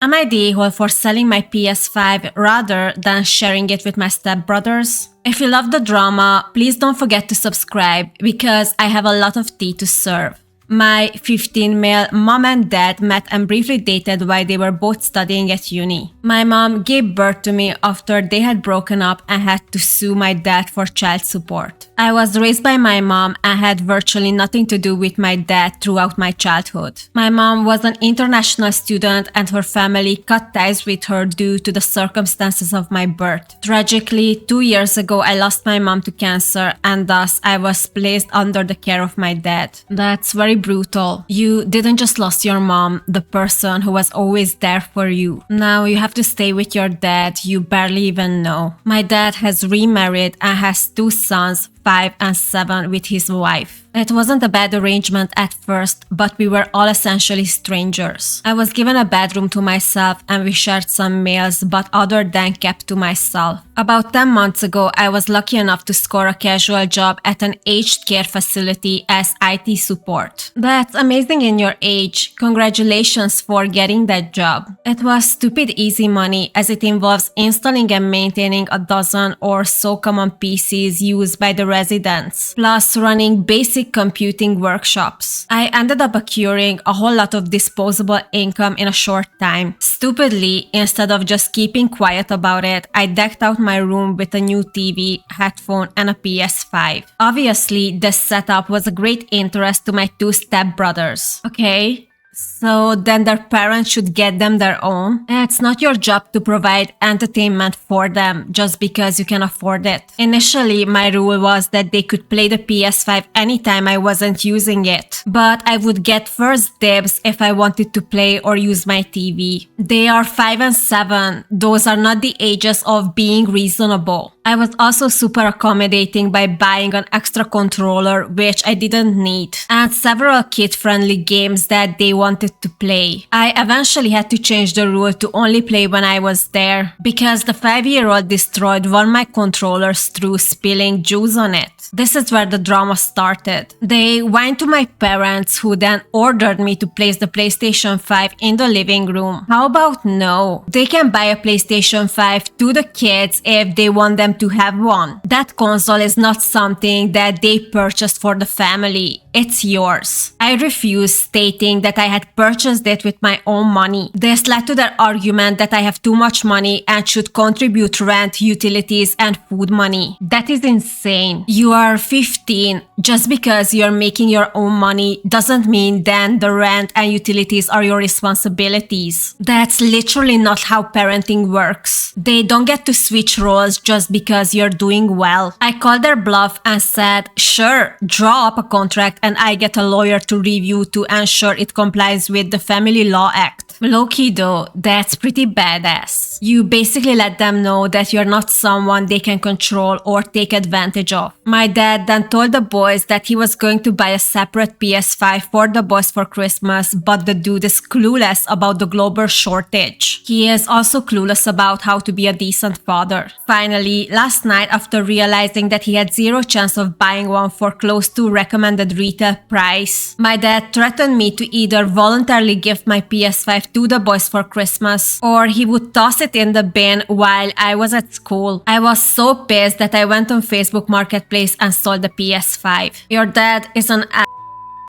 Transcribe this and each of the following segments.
Am I the a-hole for selling my PS5 rather than sharing it with my stepbrothers? If you love the drama, please don't forget to subscribe because I have a lot of tea to serve. My 15-male mom and dad met and briefly dated while they were both studying at uni. My mom gave birth to me after they had broken up and had to sue my dad for child support. I was raised by my mom and had virtually nothing to do with my dad throughout my childhood. My mom was an international student and her family cut ties with her due to the circumstances of my birth. Tragically, 2 years ago I lost my mom to cancer and thus I was placed under the care of my dad. That's very brutal. You didn't just lose your mom, the person who was always there for you. Now you have to stay with your dad you barely even know. My dad has remarried and has 2 sons, 5 and 7, with his wife. It wasn't a bad arrangement at first, but we were all essentially strangers. I was given a bedroom to myself and we shared some meals, but other than kept to myself. About 10 months ago, I was lucky enough to score a casual job at an aged care facility as IT support. That's amazing in your age. Congratulations for getting that job. It was stupid easy money as it involves installing and maintaining a dozen or so common PCs used by the residents, plus running basic computing workshops. I ended up accruing a whole lot of disposable income in a short time. Stupidly, instead of just keeping quiet about it, I decked out my room with a new TV, headphone, and a PS5. Obviously, this setup was a great interest to my 2 stepbrothers. Okay? So then their parents should get them their own? It's not your job to provide entertainment for them just because you can afford it. Initially, my rule was that they could play the PS5 anytime I wasn't using it, but I would get first dibs if I wanted to play or use my TV. They are 5 and 7. Those are not the ages of being reasonable. I was also super accommodating by buying an extra controller, which I didn't need, and several kid-friendly games that they wanted to play. I eventually had to change the rule to only play when I was there, because the 5-year-old destroyed one of my controllers through spilling juice on it. This is where the drama started. They went to my parents, who then ordered me to place the PlayStation 5 in the living room. How about no? They can buy a PlayStation 5 to the kids if they want them to have one. That console is not something that they purchased for the family. It's yours. I refused, stating that I had purchased it with my own money. This led to their argument that I have too much money and should contribute rent, utilities, and food money. That is insane. You are 15. Just because you're making your own money doesn't mean then the rent and utilities are your responsibilities. That's literally not how parenting works. They don't get to switch roles just because you're doing well. I called their bluff and said, sure, draw up a contract and I get a lawyer to review to ensure it complies with the Family Law Act. Low-key though, that's pretty badass. You basically let them know that you're not someone they can control or take advantage of. My dad then told the boys that he was going to buy a separate PS5 for the boys for Christmas, but the dude is clueless about the global shortage. He is also clueless about how to be a decent father. Finally, last night, after realizing that he had zero chance of buying one for close to recommended retail price, my dad threatened me to either voluntarily gift my PS5 to the boys for Christmas, or he would toss it in the bin while I was at school. I was so pissed that I went on Facebook Marketplace and sold the PS5. Your dad is an ass.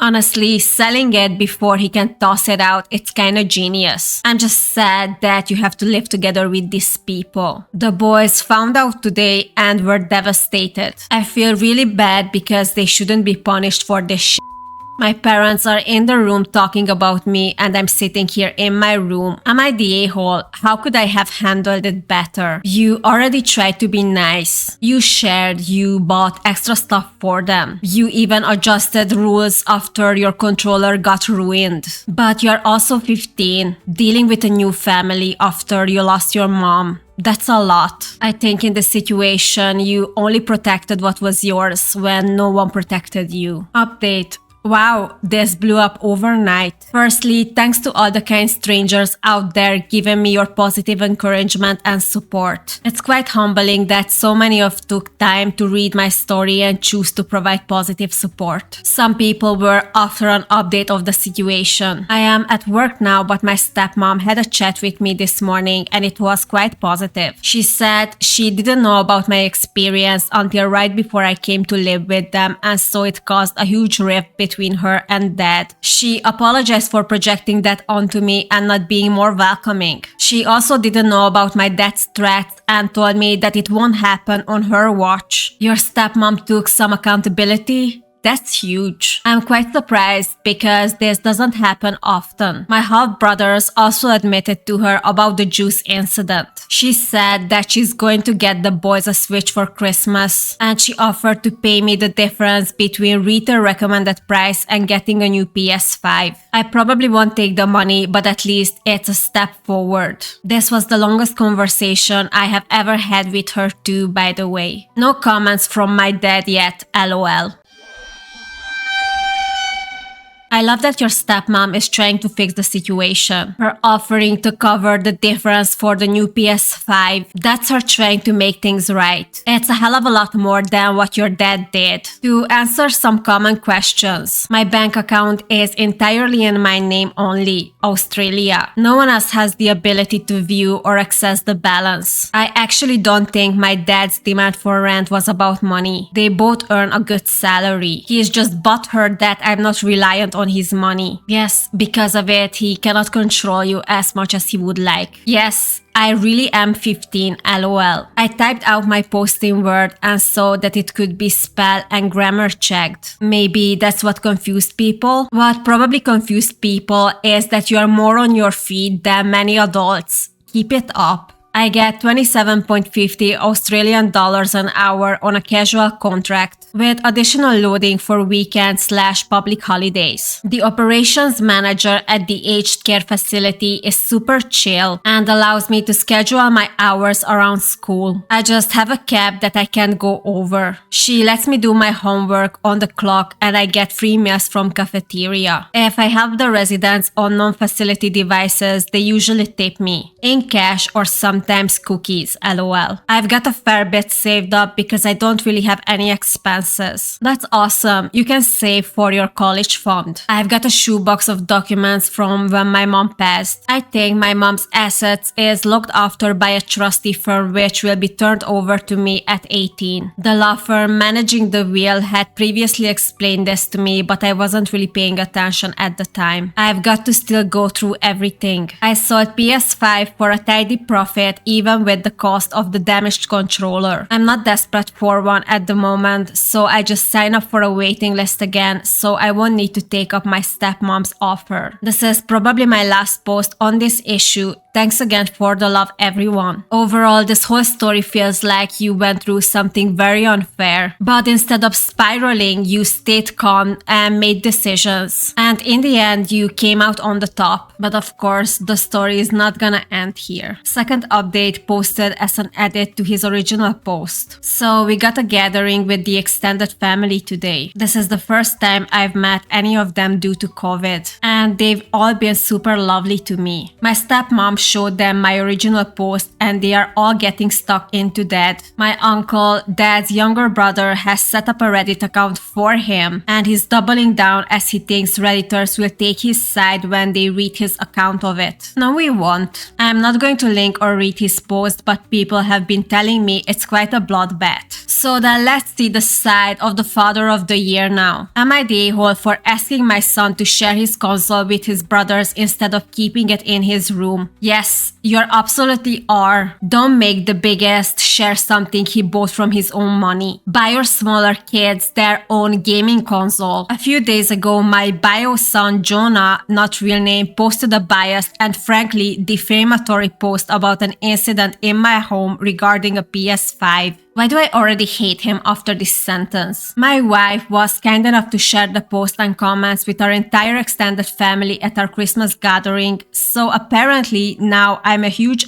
Honestly, selling it before he can toss it out, it's kinda genius. I'm just sad that you have to live together with these people. The boys found out today and were devastated. I feel really bad because they shouldn't be punished for this shit. My parents are in the room talking about me and I'm sitting here in my room. Am I the a-hole? How could I have handled it better? You already tried to be nice. You shared, you bought extra stuff for them. You even adjusted rules after your controller got ruined. But you're also 15, dealing with a new family after you lost your mom. That's a lot. I think in this situation, you only protected what was yours when no one protected you. Update. Wow, this blew up overnight. Firstly, thanks to all the kind strangers out there giving me your positive encouragement and support. It's quite humbling that so many of took time to read my story and choose to provide positive support. Some people were after an update of the situation. I am at work now, but my stepmom had a chat with me this morning and it was quite positive. She said she didn't know about my experience until right before I came to live with them, and so it caused a huge rift between her and dad. She apologized for projecting that onto me and not being more welcoming. She also didn't know about my dad's threats and told me that it won't happen on her watch. Your stepmom took some accountability? That's huge. I'm quite surprised because this doesn't happen often. My half-brothers also admitted to her about the juice incident. She said that she's going to get the boys a Switch for Christmas, and she offered to pay me the difference between retail recommended price and getting a new PS5. I probably won't take the money, but at least it's a step forward. This was the longest conversation I have ever had with her too, by the way. No comments from my dad yet, lol. I love that your stepmom is trying to fix the situation. Her offering to cover the difference for the new PS5, that's her trying to make things right. It's a hell of a lot more than what your dad did. To answer some common questions, my bank account is entirely in my name only, Australia. No one else has the ability to view or access the balance. I actually don't think my dad's demand for rent was about money. They both earn a good salary. He is just butthurt that I'm not reliant on his money. Yes, because of it, he cannot control you as much as he would like. Yes, I really am 15, lol. I typed out my posting word and saw that it could be spell and grammar checked. Maybe that's what confused people? What probably confused people is that you are more on your feet than many adults. Keep it up. I get 27.50 Australian dollars an hour on a casual contract with additional loading for weekends/public holidays. The operations manager at the aged care facility is super chill and allows me to schedule my hours around school. I just have a cap that I can't go over. She lets me do my homework on the clock and I get free meals from cafeteria. If I help the residents on non-facility devices, they usually tip me in cash or sometimes cookies, lol. I've got a fair bit saved up because I don't really have any expenses. That's awesome. You can save for your college fund. I've got a shoebox of documents from when my mom passed. I think my mom's assets is looked after by a trustee firm which will be turned over to me at 18. The law firm managing the will had previously explained this to me, but I wasn't really paying attention at the time. I've got to still go through everything. I sold PS5 for a tidy profit even with the cost of the damaged controller. I'm not desperate for one at the moment, so I just sign up for a waiting list again so I won't need to take up my stepmom's offer. This is probably my last post on this issue. Thanks again for the love, everyone. Overall, this whole story feels like you went through something very unfair, but instead of spiraling, you stayed calm and made decisions. And in the end, you came out on the top. But of course, the story is not gonna end here. Second update posted as an edit to his original post. So we got a gathering with the extended family today. This is the first time I've met any of them due to COVID, and they've all been super lovely to me. My stepmom showed them my original post and they are all getting stuck into that. My uncle, dad's younger brother, has set up a Reddit account for him and he's doubling down as he thinks Redditors will take his side when they read his account of it. No, we won't. I'm not going to link or read his post, but people have been telling me it's quite a bloodbath. So then let's see the side of the father of the year now. Am I the a-hole for asking my son to share his console with his brothers instead of keeping it in his room? Yes, you absolutely are. Don't make the biggest share something he bought from his own money. Buy your smaller kids their own gaming console. A few days ago, my bio son Jonah, not real name, posted a biased and frankly defamatory post about an incident in my home regarding a PS5. Why do I already hate him after this sentence? My wife was kind enough to share the post and comments with our entire extended family at our Christmas gathering, so apparently now I'm a huge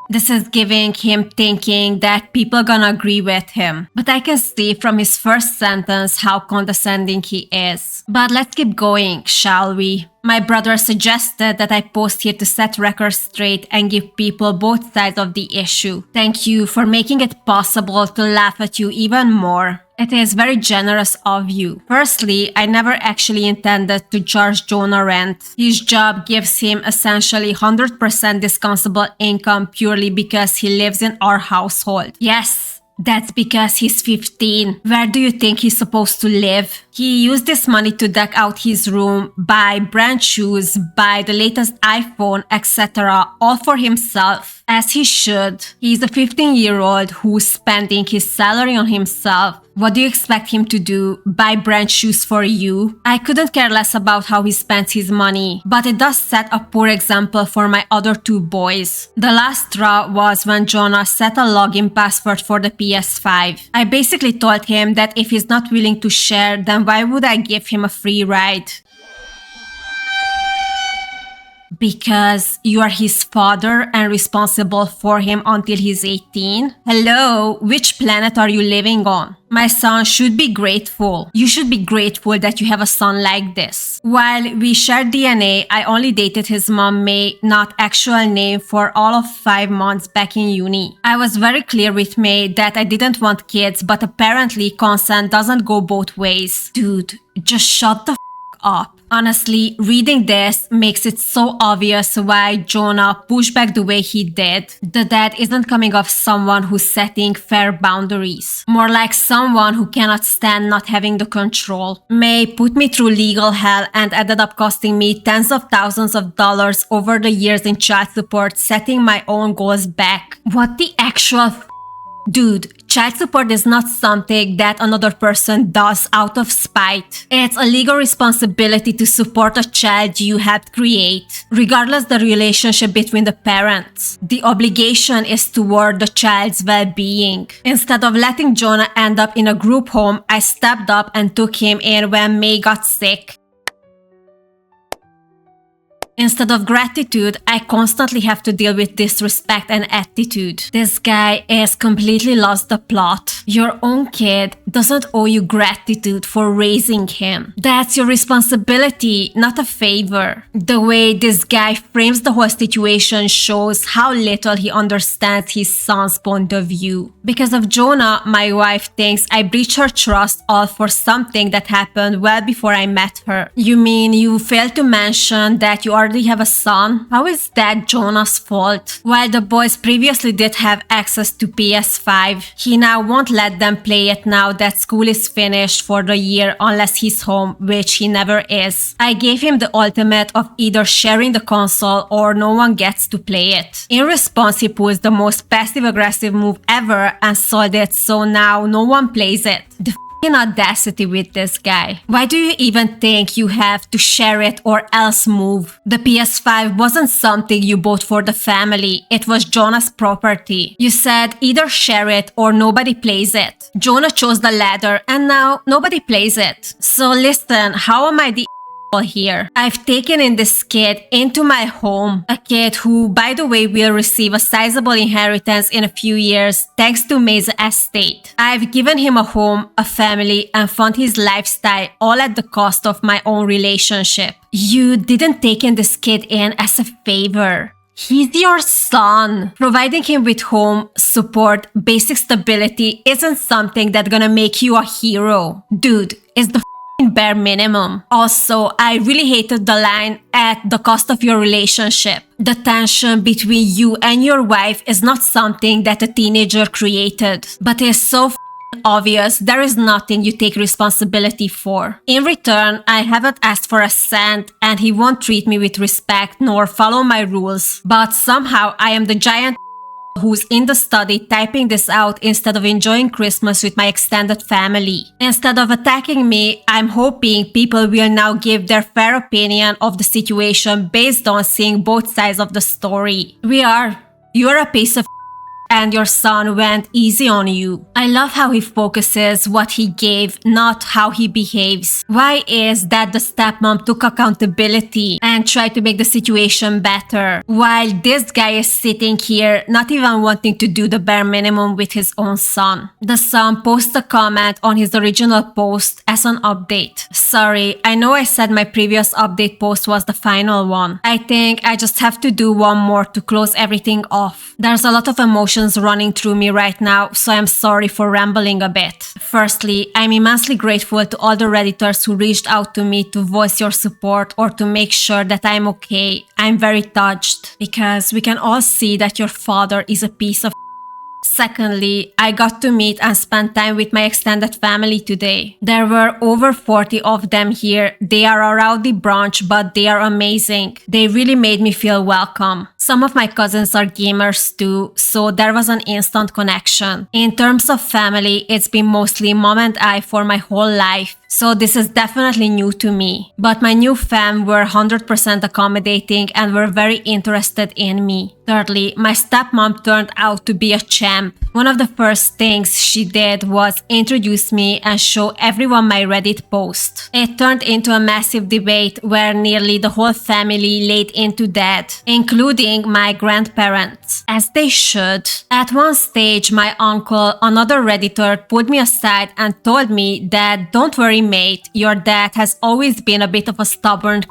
This is giving him thinking that people gonna agree with him. But I can see from his first sentence how condescending he is. But let's keep going, shall we? My brother suggested that I post here to set records straight and give people both sides of the issue. Thank you for making it possible to laugh at you even more. It is very generous of you. Firstly, I never actually intended to charge Jonah rent. His job gives him essentially 100% discountable income purely because he lives in our household. Yes, that's because he's 15. Where do you think he's supposed to live? He used this money to deck out his room, buy brand shoes, buy the latest iPhone, etc. all for himself, as he should. He's a 15-year-old who's spending his salary on himself. What do you expect him to do? Buy brand shoes for you? I couldn't care less about how he spends his money, but it does set a poor example for my other two boys. The last straw was when Jonah set a login password for the PS5. I basically told him that if he's not willing to share, then why would I give him a free ride? Because you are his father and responsible for him until he's 18? Hello, which planet are you living on? My son should be grateful. You should be grateful that you have a son like this. While we shared DNA, I only dated his mom May, not actual name, for all of 5 months back in uni. I was very clear with May that I didn't want kids, but apparently consent doesn't go both ways. Dude, just shut the up. Honestly, reading this makes it so obvious why Jonah pushed back the way he did. The dad isn't coming off someone who's setting fair boundaries. More like someone who cannot stand not having the control. May put me through legal hell and ended up costing me tens of thousands of dollars over the years in child support, setting my own goals back. What the actual Dude, child support is not something that another person does out of spite. It's a legal responsibility to support a child you helped create, regardless the relationship between the parents. The obligation is toward the child's well-being. Instead of letting Jonah end up in a group home, I stepped up and took him in when May got sick. Instead of gratitude, I constantly have to deal with disrespect and attitude. This guy is completely lost the plot. Your own kid doesn't owe you gratitude for raising him. That's your responsibility, not a favor. The way this guy frames the whole situation shows how little he understands his son's point of view. Because of Jonah, my wife thinks I breached her trust all for something that happened well before I met her. You mean you failed to mention that you already have a son? How is that Jonah's fault? While the boys previously did have access to PS5, he now won't let them play it now that school is finished for the year unless he's home, which he never is. I gave him the ultimate of either sharing the console or no one gets to play it. In response, he pulls the most passive-aggressive move ever and sold it, so now no one plays it. The audacity with this guy. Why do you even think you have to share it or else move? The PS5 wasn't something you bought for the family. It was Jonah's property. You said either share it or nobody plays it. Jonah chose the latter and now nobody plays it. So listen, how am I the here? I've taken in this kid into my home. A kid who, by the way, will receive a sizable inheritance in a few years thanks to May's estate. I've given him a home, a family, and fund his lifestyle all at the cost of my own relationship. You didn't take in this kid in as a favor. He's your son. Providing him with home, support, basic stability isn't something that's gonna make you a hero. Dude, it's the bare minimum. Also, I really hated the line "at the cost of your relationship." The tension between you and your wife is not something that a teenager created, but is so obvious there is nothing you take responsibility for. In return, I haven't asked for a cent and he won't treat me with respect nor follow my rules. But somehow I am the giant who's in the study typing this out instead of enjoying Christmas with my extended family. Instead of attacking me, I'm hoping people will now give their fair opinion of the situation based on seeing both sides of the story. You're a piece of and your son went easy on you. I love how he focuses what he gave, not how he behaves. Why is that the stepmom took accountability and tried to make the situation better, while this guy is sitting here not even wanting to do the bare minimum with his own son? The son posts a comment on his original post as an update. Sorry, I know I said my previous update post was the final one. I think I just have to do one more to close everything off. There's a lot of emotions running through me right now, so I'm sorry for rambling a bit. Firstly, I'm immensely grateful to all the Redditors who reached out to me to voice your support or to make sure that I'm okay. I'm very touched because we can all see that your father is a piece of. Secondly, I got to meet and spend time with my extended family today. There were over 40 of them here. They are a rowdy bunch, but they are amazing. They really made me feel welcome. Some of my cousins are gamers too, so there was an instant connection. In terms of family, it's been mostly mom and I for my whole life. So this is definitely new to me. But my new fam were 100% accommodating and were very interested in me. Thirdly, my stepmom turned out to be a champ. One of the first things she did was introduce me and show everyone my Reddit post. It turned into a massive debate where nearly the whole family laid into that, including my grandparents. As they should. At one stage, my uncle, another Redditor, pulled me aside and told me that don't worry mate, your dad has always been a bit of a stubborn.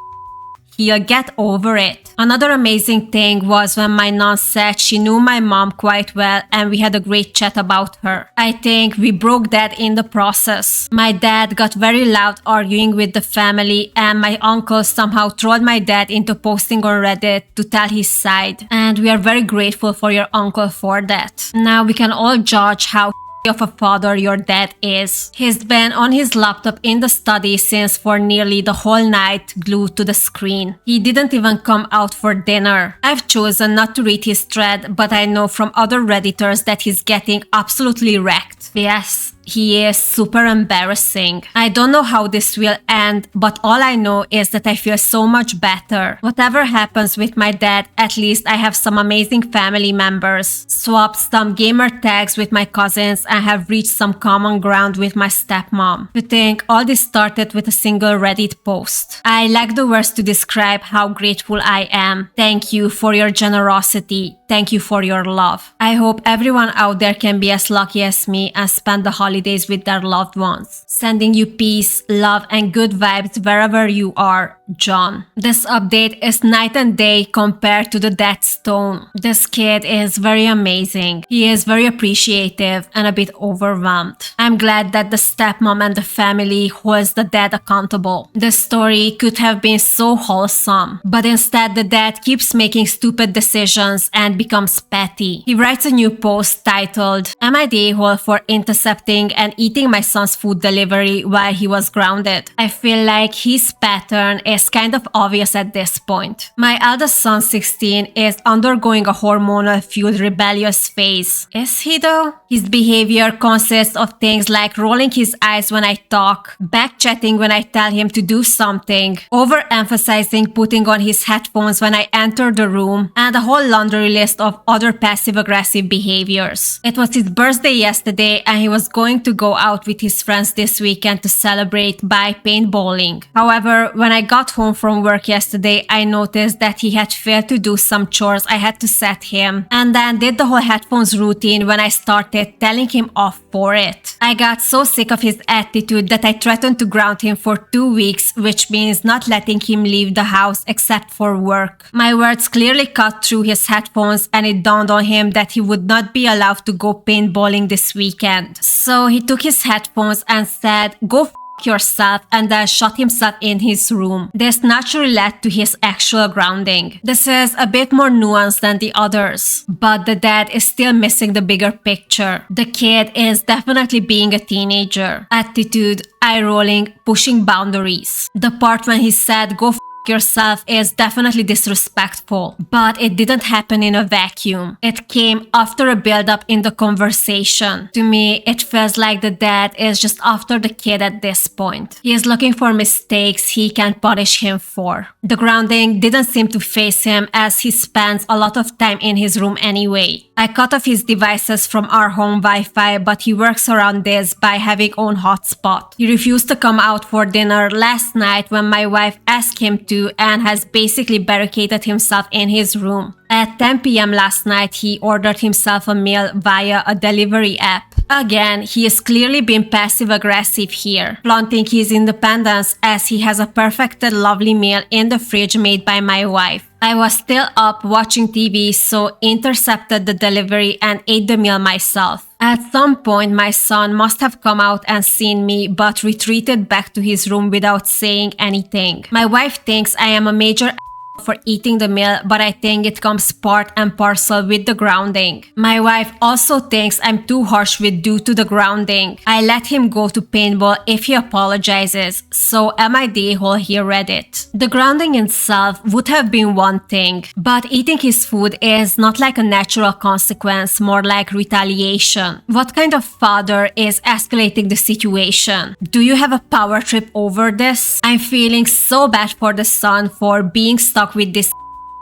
He'll get over it. Another amazing thing was when my non said she knew my mom quite well and we had a great chat about her. I think we broke that in the process. My dad got very loud arguing with the family and my uncle somehow trolled my dad into posting on Reddit to tell his side. And we are very grateful for your uncle for that. Now we can all judge how of a father your dad is. He's been on his laptop in the study since for nearly the whole night, glued to the screen. He didn't even come out for dinner. I've chosen not to read his thread, but I know from other Redditors that he's getting absolutely wrecked. Yes, he is super embarrassing. I don't know how this will end, but all I know is that I feel so much better. Whatever happens with my dad, at least I have some amazing family members. Swapped some gamer tags with my cousins and have reached some common ground with my stepmom. To think all this started with a single Reddit post. I lack the words to describe how grateful I am. Thank you for your generosity. Thank you for your love. I hope everyone out there can be as lucky as me and spend the holidays with their loved ones. Sending you peace, love, and good vibes wherever you are, John. This update is night and day compared to the Death Stone. This kid is very amazing. He is very appreciative and a bit overwhelmed. I'm glad that the stepmom and the family holds the dad accountable. The story could have been so wholesome, but instead the dad keeps making stupid decisions and becomes petty. He writes a new post titled, "Am I the a-hole for intercepting and eating my son's food delivery while he was grounded?" I feel like his pattern is kind of obvious at this point. My eldest son, 16, is undergoing a hormonal-fueled rebellious phase. Is he though? His behavior consists of things like rolling his eyes when I talk, backchatting when I tell him to do something, overemphasizing putting on his headphones when I enter the room, and a whole laundry list of other passive-aggressive behaviors. It was his birthday yesterday and he was going to go out with his friends this weekend to celebrate by paintballing. However, when I got home from work yesterday, I noticed that he had failed to do some chores I had to set him, and then did the whole headphones routine when I started telling him off for it. I got so sick of his attitude that I threatened to ground him for 2 weeks, which means not letting him leave the house except for work. My words clearly cut through his headphones and it dawned on him that he would not be allowed to go paintballing this weekend. So he took his headphones and said, "Go yourself," and then shut himself in his room. This naturally led to his actual grounding. This is a bit more nuanced than the others, but the dad is still missing the bigger picture. The kid is definitely being a teenager. Attitude, eye rolling, pushing boundaries. The part when he said, "Go yourself is definitely disrespectful, but it didn't happen in a vacuum. It came after a build-up in the conversation. To me, it feels like the dad is just after the kid at this point. He is looking for mistakes he can punish him for. The grounding didn't seem to faze him as he spends a lot of time in his room anyway. I cut off his devices from our home Wi-Fi, but he works around this by having own hotspot. He refused to come out for dinner last night when my wife asked him to and has basically barricaded himself in his room. At 10 p.m. last night, he ordered himself a meal via a delivery app. Again, he is clearly being passive-aggressive here, flaunting his independence as he has a perfected lovely meal in the fridge made by my wife. I was still up watching TV, so intercepted the delivery and ate the meal myself. At some point, my son must have come out and seen me, but retreated back to his room without saying anything. My wife thinks I am a major for eating the meal, but I think it comes part and parcel with the grounding. My wife also thinks I'm too harsh with due to the grounding. I let him go to paintball if he apologizes, so am I the a-hole here, Reddit? The grounding itself would have been one thing, but eating his food is not like a natural consequence, more like retaliation. What kind of father is escalating the situation? Do you have a power trip over this? I'm feeling so bad for the son for being stuck with this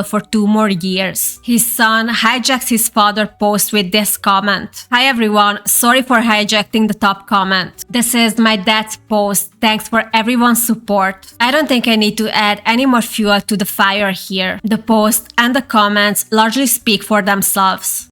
for 2 more years. His son hijacks his father post with this comment. Hi everyone, sorry for hijacking the top comment. This is my dad's post. Thanks for everyone's support. I don't think I need to add any more fuel to the fire here. The post and the comments largely speak for themselves.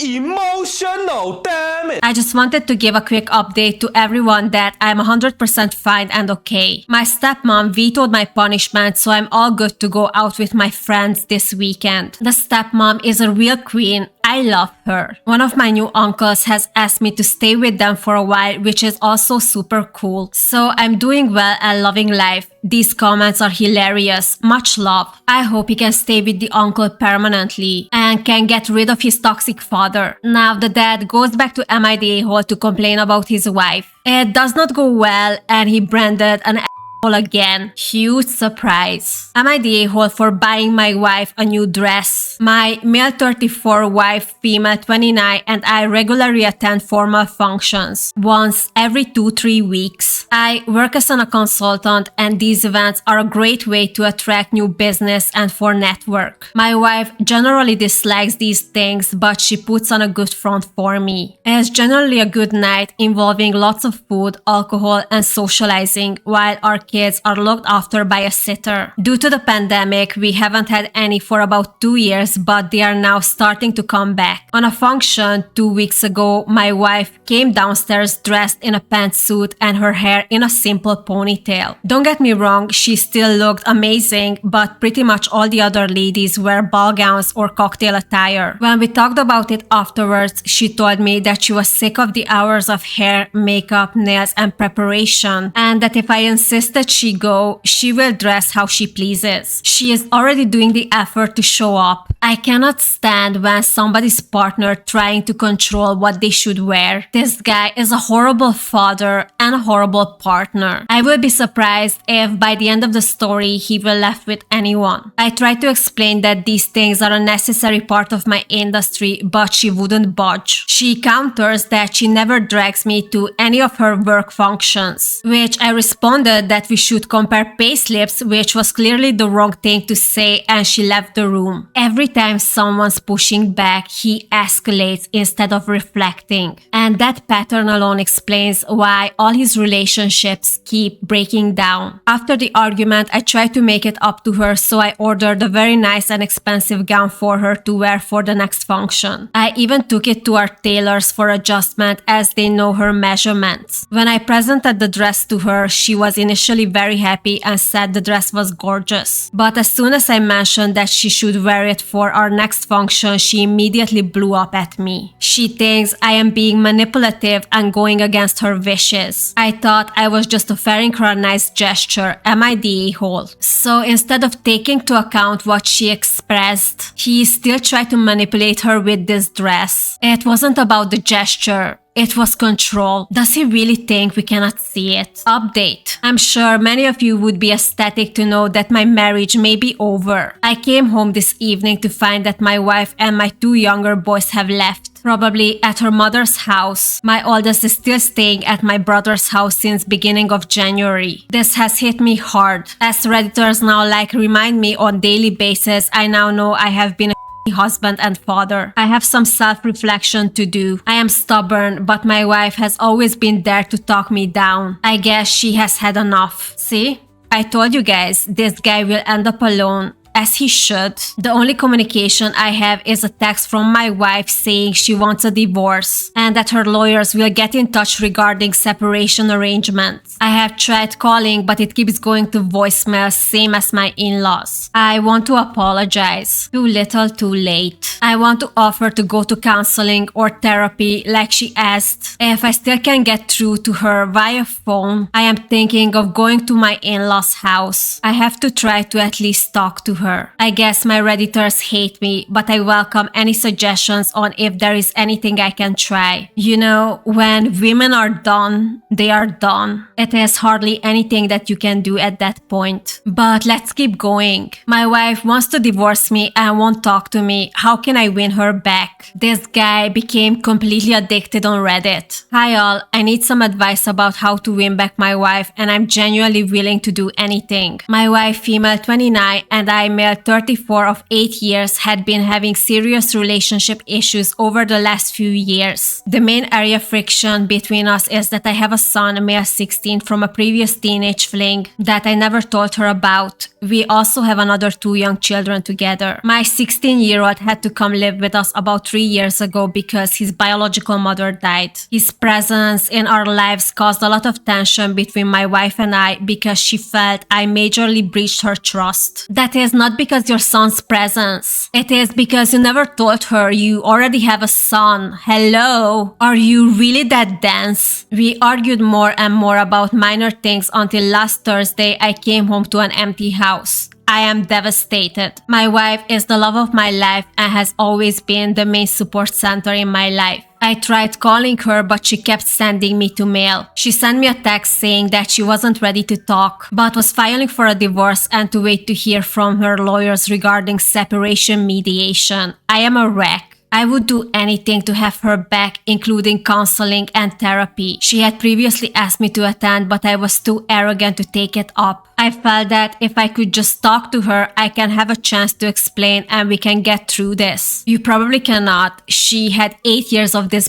Emotional, damn it! I just wanted to give a quick update to everyone that I'm 100% fine and okay. My stepmom vetoed my punishment, so I'm all good to go out with my friends this weekend. The stepmom is a real queen. I love her. One of my new uncles has asked me to stay with them for a while, which is also super cool. So I'm doing well and loving life. These comments are hilarious. Much love. I hope he can stay with the uncle permanently and can get rid of his toxic father. Now the dad goes back to Am I the a-hole to complain about his wife. It does not go well and he branded an again. Huge surprise. Am I the a-hole for buying my wife a new dress? My male 34 wife, female 29, and I regularly attend formal functions once every 2-3 weeks. I work as a consultant and these events are a great way to attract new business and for network. My wife generally dislikes these things, but she puts on a good front for me. It's generally a good night involving lots of food, alcohol, and socializing while our kids are looked after by a sitter. Due to the pandemic, we haven't had any for about 2 years, but they are now starting to come back. On a function 2 weeks ago, my wife came downstairs dressed in a pantsuit and her hair in a simple ponytail. Don't get me wrong, she still looked amazing, but pretty much all the other ladies wear ball gowns or cocktail attire. When we talked about it afterwards, she told me that she was sick of the hours of hair, makeup, nails, and preparation, and that if I insisted she go, she will dress how she pleases. She is already doing the effort to show up. I cannot stand when somebody's partner trying to control what they should wear. This guy is a horrible father and a horrible partner. I will be surprised if by the end of the story he will left with anyone. I tried to explain that these things are a necessary part of my industry, but she wouldn't budge. She counters that she never drags me to any of her work functions, which I responded that we should compare payslips, which was clearly the wrong thing to say, and she left the room. Every time someone's pushing back, he escalates instead of reflecting. And that pattern alone explains why all his relationships keep breaking down. After the argument, I tried to make it up to her, so I ordered a very nice and expensive gown for her to wear for the next function. I even took it to our tailors for adjustment as they know her measurements. When I presented the dress to her, she was initially very happy and said the dress was gorgeous. But as soon as I mentioned that she should wear it for our next function, she immediately blew up at me. She thinks I am being manipulative and going against her wishes. I thought I was just offering her a nice gesture. Am I the a-hole? So instead of taking into account what she expressed, he still tried to manipulate her with this dress. It wasn't about the gesture. It was control. Does he really think we cannot see it? Update. I'm sure many of you would be ecstatic to know that my marriage may be over. I came home this evening to find that my wife and my 2 younger boys have left. Probably at her mother's house. My oldest is still staying at my brother's house since beginning of January. This has hit me hard. As Redditors now remind me on daily basis, I now know I have been a husband and father. I have some self-reflection to do. I am stubborn, but my wife has always been there to talk me down. I guess she has had enough. See? I told you guys, this guy will end up alone. As he should. The only communication I have is a text from my wife saying she wants a divorce and that her lawyers will get in touch regarding separation arrangements. I have tried calling, but it keeps going to voicemail, same as my in-laws. I want to apologize. Too little, too late. I want to offer to go to counseling or therapy like she asked. If I still can get through to her via phone, I am thinking of going to my in-laws' house. I have to try to at least talk to her. I guess my Redditors hate me, but I welcome any suggestions on if there is anything I can try. You know, when women are done, they are done. It is hardly anything that you can do at that point. But let's keep going. My wife wants to divorce me and won't talk to me. How can I win her back? This guy became completely addicted on Reddit. Hi all, I need some advice about how to win back my wife, and I'm genuinely willing to do anything. My wife, female 29, and I, male 34 of 8 years, had been having serious relationship issues over the last few years. The main area of friction between us is that I have a son, male 16, from a previous teenage fling that I never told her about. We also have another 2 young children together. My 16-year-old had to come live with us about 3 years ago because his biological mother died. His presence in our lives caused a lot of tension between my wife and I because she felt I majorly breached her trust. That is not because your son's presence. It is because you never told her you already have a son. Hello? Are you really that dense? We argued more and more about minor things until last Thursday I came home to an empty house. I am devastated. My wife is the love of my life and has always been the main support center in my life. I tried calling her, but she kept sending me to mail. She sent me a text saying that she wasn't ready to talk, but was filing for a divorce and to wait to hear from her lawyers regarding separation mediation. I am a wreck. I would do anything to have her back, including counseling and therapy. She had previously asked me to attend, but I was too arrogant to take it up. I felt that if I could just talk to her, I can have a chance to explain and we can get through this. You probably cannot. She had 8 years of this.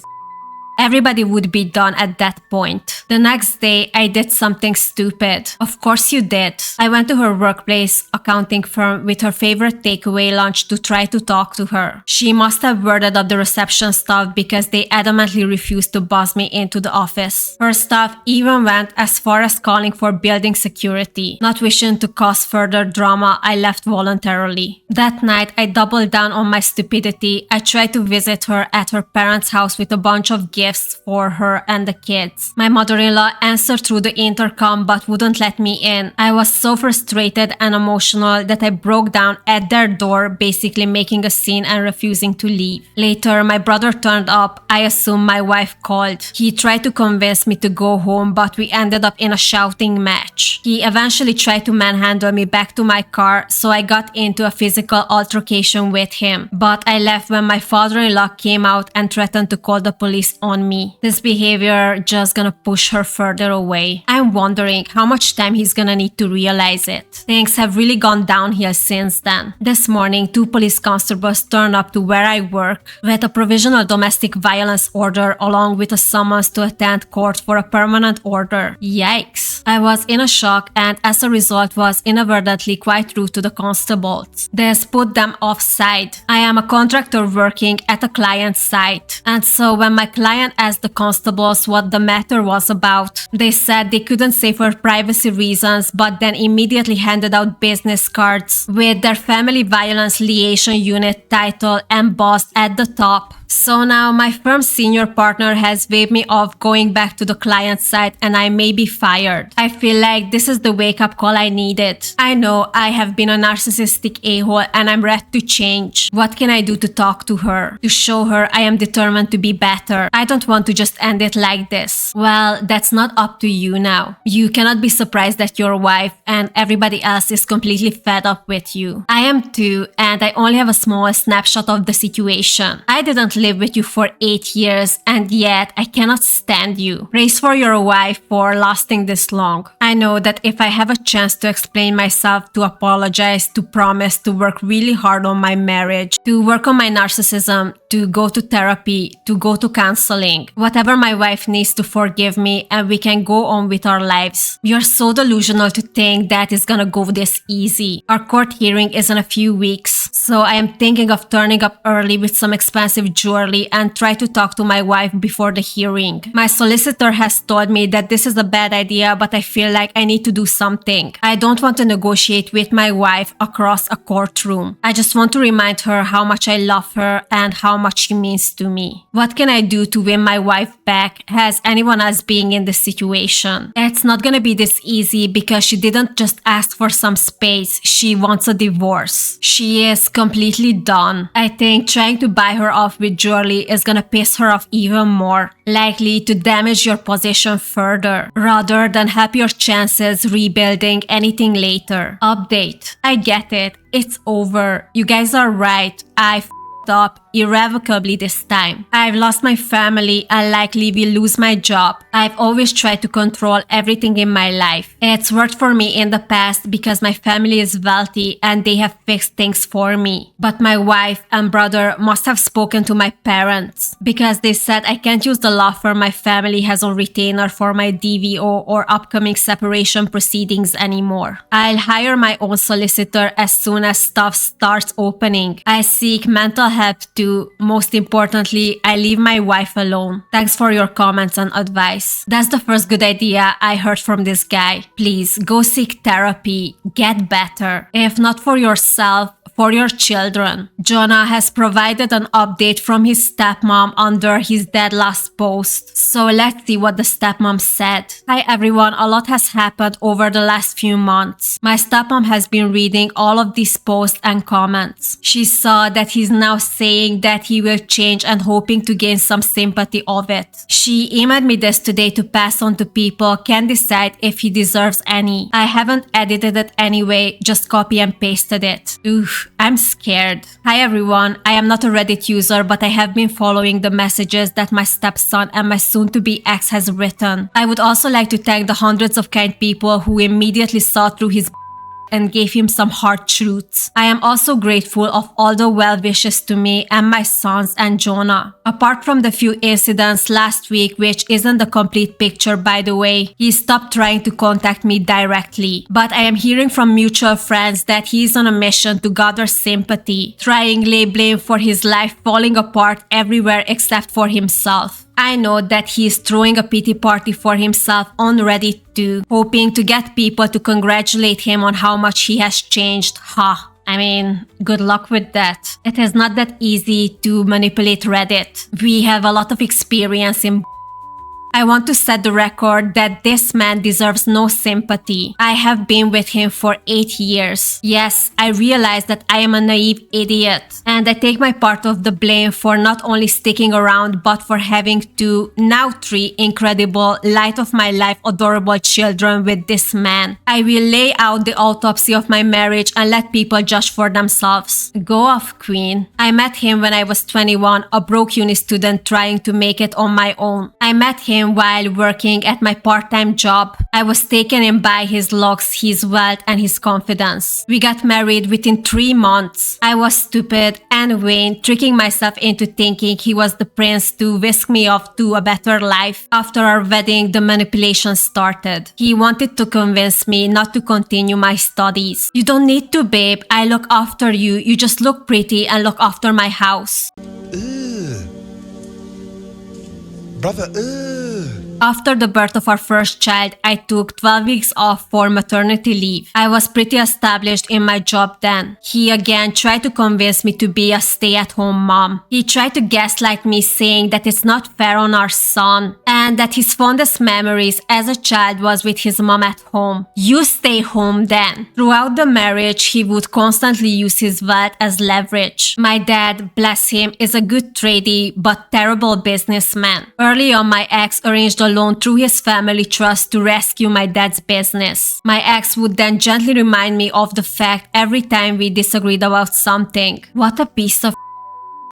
Everybody would be done at that point. The next day, I did something stupid. Of course you did. I went to her workplace accounting firm with her favorite takeaway lunch to try to talk to her. She must have worded up the reception staff because they adamantly refused to buzz me into the office. Her staff even went as far as calling for building security. Not wishing to cause further drama, I left voluntarily. That night, I doubled down on my stupidity. I tried to visit her at her parents' house with a bunch of gifts for her and the kids. My mother-in-law answered through the intercom but wouldn't let me in. I was so frustrated and emotional that I broke down at their door, basically making a scene and refusing to leave. Later, my brother turned up. I assume my wife called. He tried to convince me to go home, but we ended up in a shouting match. He eventually tried to manhandle me back to my car, so I got into a physical altercation with him. But I left when my father-in-law came out and threatened to call the police on me. This behavior just gonna push her further away. I'm wondering how much time he's gonna need to realize it. Things have really gone downhill since then. This morning, 2 police constables turned up to where I work with a provisional domestic violence order along with a summons to attend court for a permanent order. Yikes. I was in a shock and as a result was inadvertently quite rude to the constables. This put them offside. I am a contractor working at a client site, and so when my client asked the constables what the matter was about, they said they couldn't say for privacy reasons, but then immediately handed out business cards with their family violence liaison unit title embossed at the top. So now my firm senior partner has waved me off going back to the client side and I may be fired. I feel like this is the wake-up call I needed. I know I have been a narcissistic a-hole and I'm ready to change. What can I do to talk to her? To show her I am determined to be better. I don't want to just end it like this. Well, that's not up to you now. You cannot be surprised that your wife and everybody else is completely fed up with you. I am too, and I only have a small snapshot of the situation. I didn't live with you for 8 years, and yet I cannot stand you. Praise for your wife for lasting this long. I know that if I have a chance to explain myself, to apologize, to promise, to work really hard on my marriage, to work on my narcissism, to go to therapy, to go to counseling, whatever my wife needs to forgive me and we can go on with our lives. You're so delusional to think that it's gonna go this easy. Our court hearing is in a few weeks, so I am thinking of turning up early with some expensive jewelry and try to talk to my wife before the hearing. My solicitor has told me that this is a bad idea, but I feel like I need to do something. I don't want to negotiate with my wife across a courtroom. I just want to remind her how much I love her and how much she means to me. What can I do to win my wife back? Has anyone else been in this situation? It's not gonna be this easy because she didn't just ask for some space. She wants a divorce. She is completely done. I think trying to buy her off with jewelry is gonna piss her off even more, likely to damage your position further, rather than help your chances rebuilding anything later. Update. I get it. It's over. You guys are right. I f***ed up irrevocably this time. I've lost my family and likely will lose my job. I've always tried to control everything in my life. It's worked for me in the past because my family is wealthy and they have fixed things for me. But my wife and brother must have spoken to my parents because they said I can't use the law firm my family has on retainer for my DVO or upcoming separation proceedings anymore. I'll hire my own solicitor as soon as stuff starts opening. I seek mental help too. Most importantly, I leave my wife alone. Thanks for your comments and advice. That's the first good idea I heard from this guy. Please go seek therapy. Get better. If not for yourself, for your children. Jonah has provided an update from his stepmom under his dead last post. So let's see what the stepmom said. Hi everyone, a lot has happened over the last few months. My stepmom has been reading all of these posts and comments. She saw that he's now saying that he will change and hoping to gain some sympathy of it. She emailed me this today to pass on to people can decide if he deserves any. I haven't edited it anyway, just copy and pasted it. Oof. I'm scared. Hi everyone, I am not a Reddit user, but I have been following the messages that my stepson and my soon-to-be ex has written. I would also like to thank the hundreds of kind people who immediately saw through his and gave him some hard truths. I am also grateful of all the well wishes to me and my sons and Jonah. Apart from the few incidents last week, which isn't the complete picture by the way, he stopped trying to contact me directly. But I am hearing from mutual friends that he is on a mission to gather sympathy, trying to lay blame for his life falling apart everywhere except for himself. I know that he is throwing a pity party for himself on Reddit too, hoping to get people to congratulate him on how much he has changed. I mean, good luck with that. It is not that easy to manipulate Reddit. We have a lot of experience in I want to set the record that this man deserves no sympathy. I have been with him for 8 years. Yes, I realize that I am a naive idiot, and I take my part of the blame for not only sticking around but for having 2, now 3 incredible, light of my life, adorable children with this man. I will lay out the autopsy of my marriage and let people judge for themselves. Go off, queen. I met him when I was 21, a broke uni student trying to make it on my own. I met him while working at my part-time job. I was taken in by his looks, his wealth, and his confidence. We got married within 3 months. I was stupid and vain, tricking myself into thinking he was the prince to whisk me off to a better life. After our wedding, the manipulation started. He wanted to convince me not to continue my studies. You don't need to, babe. I look after you. You just look pretty and look after my house. Brother, After the birth of our first child, I took 12 weeks off for maternity leave. I was pretty established in my job then. He again tried to convince me to be a stay-at-home mom. He tried to gaslight me, saying that it's not fair on our son and that his fondest memories as a child was with his mom at home. You stay home then. Throughout the marriage, he would constantly use his wealth as leverage. My dad, bless him, is a good tradie but terrible businessman. Early on, my ex arranged a loan through his family trust to rescue my dad's business. My ex would then gently remind me of the fact every time we disagreed about something. What a piece of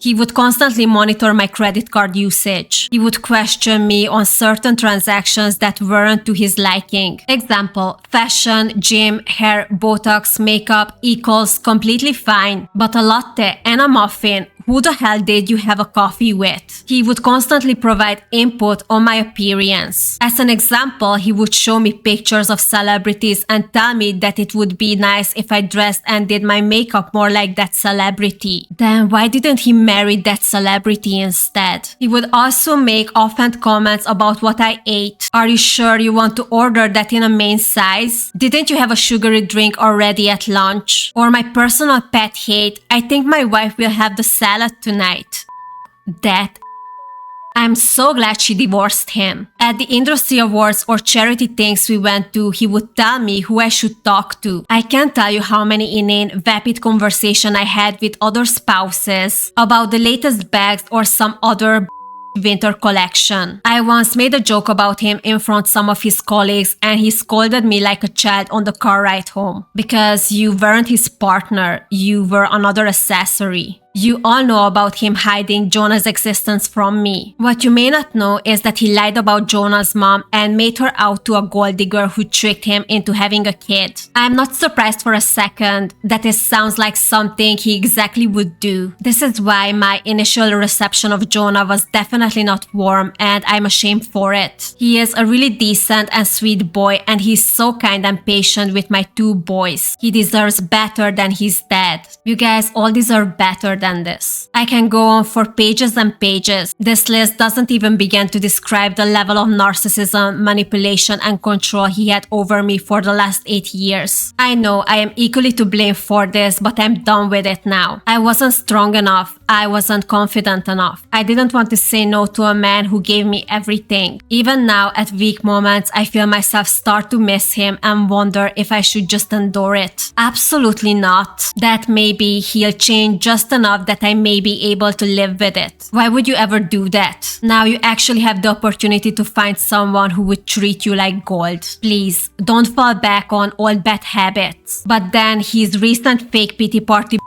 He would constantly monitor my credit card usage. He would question me on certain transactions that weren't to his liking. Example, fashion, gym, hair, Botox, makeup equals completely fine, but a latte and a muffin, who the hell did you have a coffee with? He would constantly provide input on my appearance. As an example, he would show me pictures of celebrities and tell me that it would be nice if I dressed and did my makeup more like that celebrity. Then why didn't he marry that celebrity instead? He would also make offhand comments about what I ate. Are you sure you want to order that in a main size? Didn't you have a sugary drink already at lunch? Or my personal pet hate, I think my wife will have the salad tonight. That I'm so glad she divorced him. At the industry awards or charity things we went to, he would tell me who I should talk to. I can't tell you how many inane, vapid conversations I had with other spouses about the latest bags or some other winter collection. I once made a joke about him in front of some of his colleagues and he scolded me like a child on the car ride home. Because you weren't his partner, you were another accessory. You all know about him hiding Jonah's existence from me. What you may not know is that he lied about Jonah's mom and made her out to a gold digger who tricked him into having a kid. I'm not surprised for a second that this sounds like something he exactly would do. This is why my initial reception of Jonah was definitely not warm and I'm ashamed for it. He is a really decent and sweet boy and he's so kind and patient with my two boys. He deserves better than his dad. You guys all deserve better than this. I can go on for pages and pages. This list doesn't even begin to describe the level of narcissism, manipulation, and control he had over me for the last 8 years. I know I am equally to blame for this, but I'm done with it now. I wasn't strong enough. I wasn't confident enough. I didn't want to say no to a man who gave me everything. Even now, at weak moments, I feel myself start to miss him and wonder if I should just endure it. Absolutely not. That maybe he'll change just enough that I may be able to live with it. Why would you ever do that? Now you actually have the opportunity to find someone who would treat you like gold. Please, don't fall back on old bad habits. But then his recent fake pity party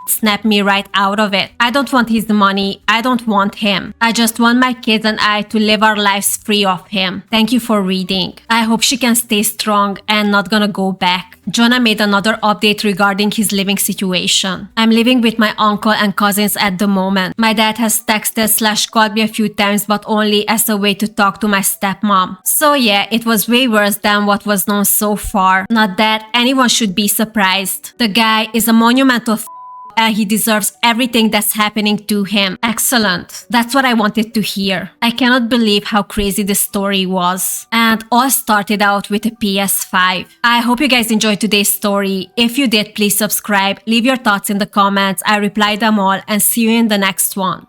snapped me right out of it. I don't want his money. I don't want him. I just want my kids and I to live our lives free of him. Thank you for reading. I hope she can stay strong and not gonna go back. Jonah made another update regarding his living situation. I'm living with my uncle and cousins at the moment. My dad has texted/called me a few times but only as a way to talk to my stepmom. So yeah, it was way worse than what was known so far. Not that anyone should be surprised. The guy is a monumental and he deserves everything that's happening to him. Excellent. That's what I wanted to hear. I cannot believe how crazy this story was. And all started out with a PS5. I hope you guys enjoyed today's story. If you did, please subscribe, leave your thoughts in the comments. I reply them all and see you in the next one.